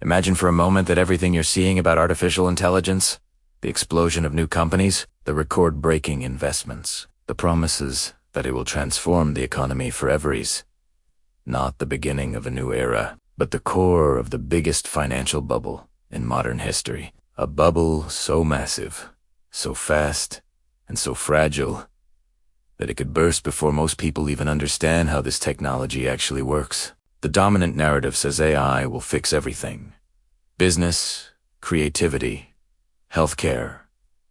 Imagine for a moment that everything you're seeing about artificial intelligence, the explosion of new companies, the record-breaking investments, the promises that it will transform the economy forever is not the beginning of a new era, but the core of the biggest financial bubble in modern history. A bubble so massive, so fast, and so fragile that it could burst before most people even understand how this technology actually works. The dominant narrative says AI will fix everything: business, creativity, healthcare,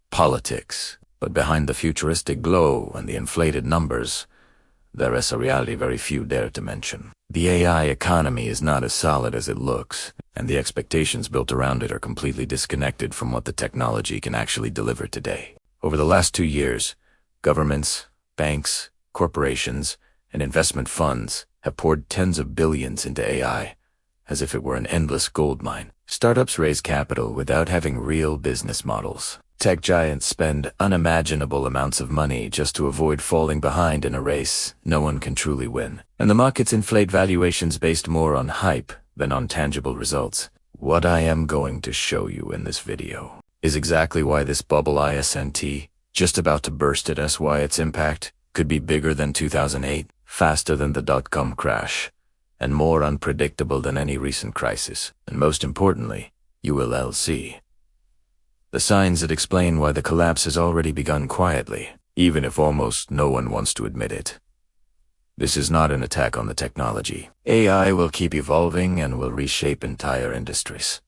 politics. But behind the futuristic glow and the inflated numbers, there is a reality very few dare to mention. The AI economy is not as solid as it looks, and the expectations built around it are completely disconnected from what the technology can actually deliver today. Over the last 2 years, governments, banks, corporations, and investment funds have poured tens of billions into AI, as if it were an endless gold mine. Startups raise capital without having real business models. Tech giants spend unimaginable amounts of money just to avoid falling behind in a race no one can truly win. And the markets inflate valuations based more on hype than on tangible results. What I am going to show you in this video is exactly why this bubble isn't just about to burst at us, why its impact could be bigger than 2008, faster than the dot-com crash, and more unpredictable than any recent crisis. And most importantly, you will see the signs that explain why the collapse has already begun quietly, even if almost no one wants to admit it. This is not an attack on the technology. AI will keep evolving and will reshape entire industries.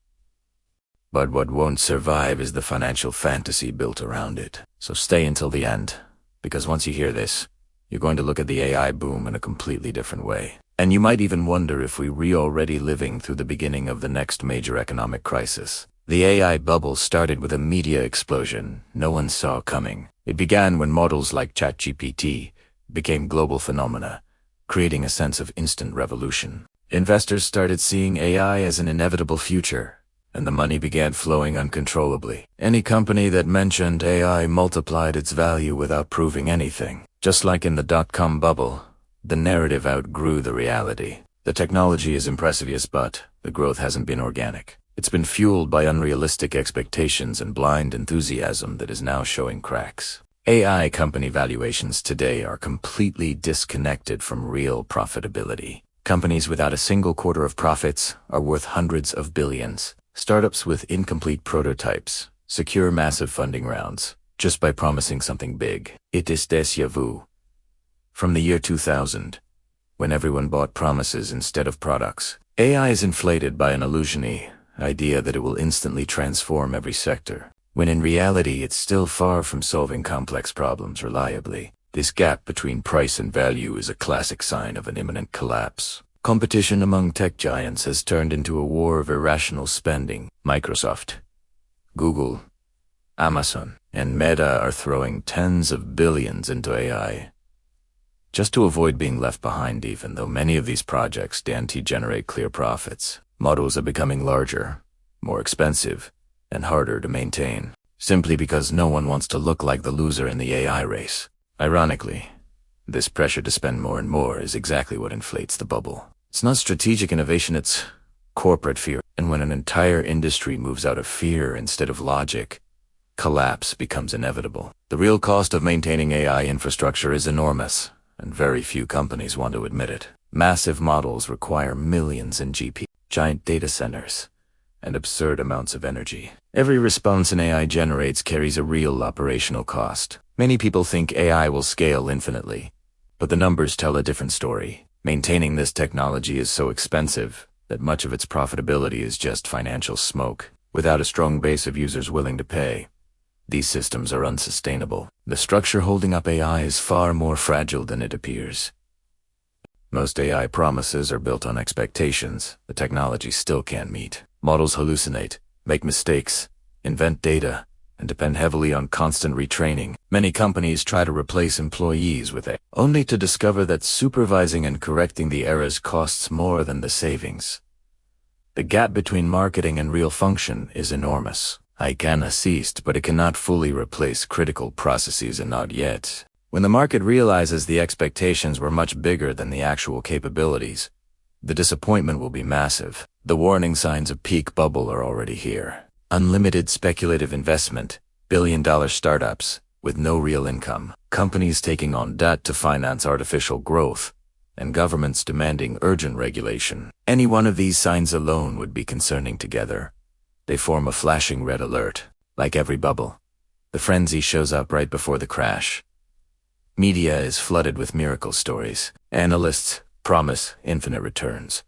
But what won't survive is the financial fantasy built around it. So stay until the end, because once you hear this, you're going to look at the AI boom in a completely different way. And you might even wonder if we're already living through the beginning of the next major economic crisis. The AI bubble started with a media explosion no one saw coming. It began when models like ChatGPT became global phenomena, creating a sense of instant revolution. Investors started seeing AI as an inevitable future, and the money began flowing uncontrollably. Any company that mentioned AI multiplied its value without proving anything. Just like in the dot-com bubble, the narrative outgrew the reality. The technology is impressive, yes, but the growth hasn't been organic. It's been fueled by unrealistic expectations and blind enthusiasm that is now showing cracks. AI company valuations today are completely disconnected from real profitability. Companies without a single quarter of profits are worth hundreds of billions. Startups with incomplete prototypes secure massive funding rounds just by promising something big. It is déjà vu. From the year 2000, when everyone bought promises instead of products. AI is inflated by an illusionary idea that it will instantly transform every sector, when in reality it's still far from solving complex problems reliably. This gap between price and value is a classic sign of an imminent collapse. Competition among tech giants has turned into a war of irrational spending. Microsoft, Google, Amazon, and Meta are throwing tens of billions into AI, just to avoid being left behind, even though many of these projects stand to generate clear profits. Models are becoming larger, more expensive, and harder to maintain, simply because no one wants to look like the loser in the AI race. Ironically, this pressure to spend more and more is exactly what inflates the bubble. It's not strategic innovation, it's corporate fear. And when an entire industry moves out of fear instead of logic, collapse becomes inevitable. The real cost of maintaining AI infrastructure is enormous, and very few companies want to admit it. Massive models require millions in GPU, giant data centers, and absurd amounts of energy. Every response an AI generates carries a real operational cost. Many people think AI will scale infinitely, but the numbers tell a different story. Maintaining this technology is so expensive that much of its profitability is just financial smoke. Without a strong base of users willing to pay, these systems are unsustainable. The structure holding up AI is far more fragile than it appears. Most AI promises are built on expectations the technology still can't meet. Models hallucinate, make mistakes, invent data, and depend heavily on constant retraining. Many companies try to replace employees with AI, only to discover that supervising and correcting the errors costs more than the savings. The gap between marketing and real function is enormous. AI can assist, but it cannot fully replace critical processes, and not yet. When the market realizes the expectations were much bigger than the actual capabilities, The disappointment will be massive. The warning signs of peak bubble are already here. Unlimited speculative investment, billion-dollar startups with no real income, companies taking on debt to finance artificial growth, and governments demanding urgent regulation. Any one of these signs alone would be concerning together. They form a flashing red alert. Like every bubble, the frenzy shows up right before the crash. Media is flooded with miracle stories. Analysts promise infinite returns.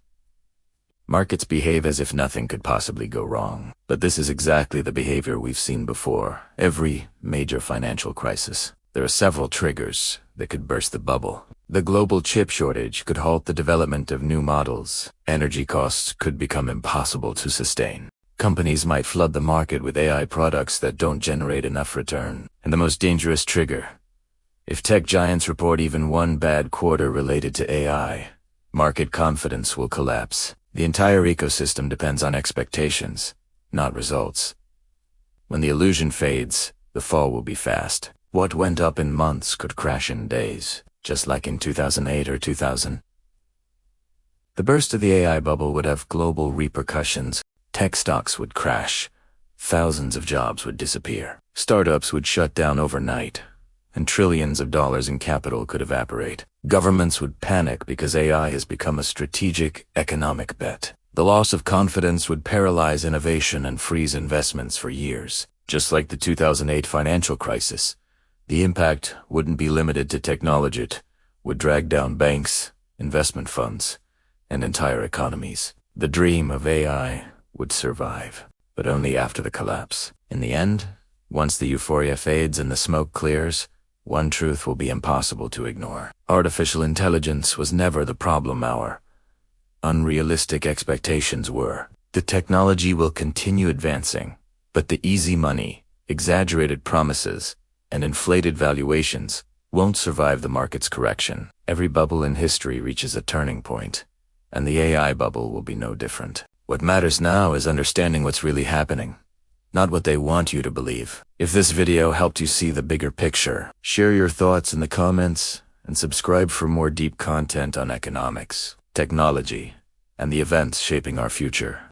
Markets behave as if nothing could possibly go wrong. But this is exactly the behavior we've seen before. Every major financial crisis. There are several triggers that could burst the bubble. The global chip shortage could halt the development of new models. Energy costs could become impossible to sustain. Companies might flood the market with AI products that don't generate enough return. And the most dangerous trigger: if tech giants report even one bad quarter related to AI, market confidence will collapse. The entire ecosystem depends on expectations, not results. When the illusion fades, the fall will be fast. What went up in months could crash in days, just like in 2008 or 2000. The burst of the AI bubble would have global repercussions. Tech stocks would crash. Thousands of jobs would disappear. Startups would shut down overnight, and trillions of dollars in capital could evaporate. Governments would panic because AI has become a strategic economic bet. The loss of confidence would paralyze innovation and freeze investments for years. Just like the 2008 financial crisis, the impact wouldn't be limited to technology. It would drag down banks, investment funds, and entire economies. The dream of AI would survive, but only after the collapse. In the end, once the euphoria fades and the smoke clears, one truth will be impossible to ignore. Artificial intelligence was never the problem. Our unrealistic expectations were. The technology will continue advancing, but the easy money, exaggerated promises, and inflated valuations won't survive the market's correction. Every bubble in history reaches a turning point, and the AI bubble will be no different. What matters now is understanding what's really happening, not what they want you to believe. If this video helped you see the bigger picture, share your thoughts in the comments and subscribe for more deep content on economics, technology, and the events shaping our future.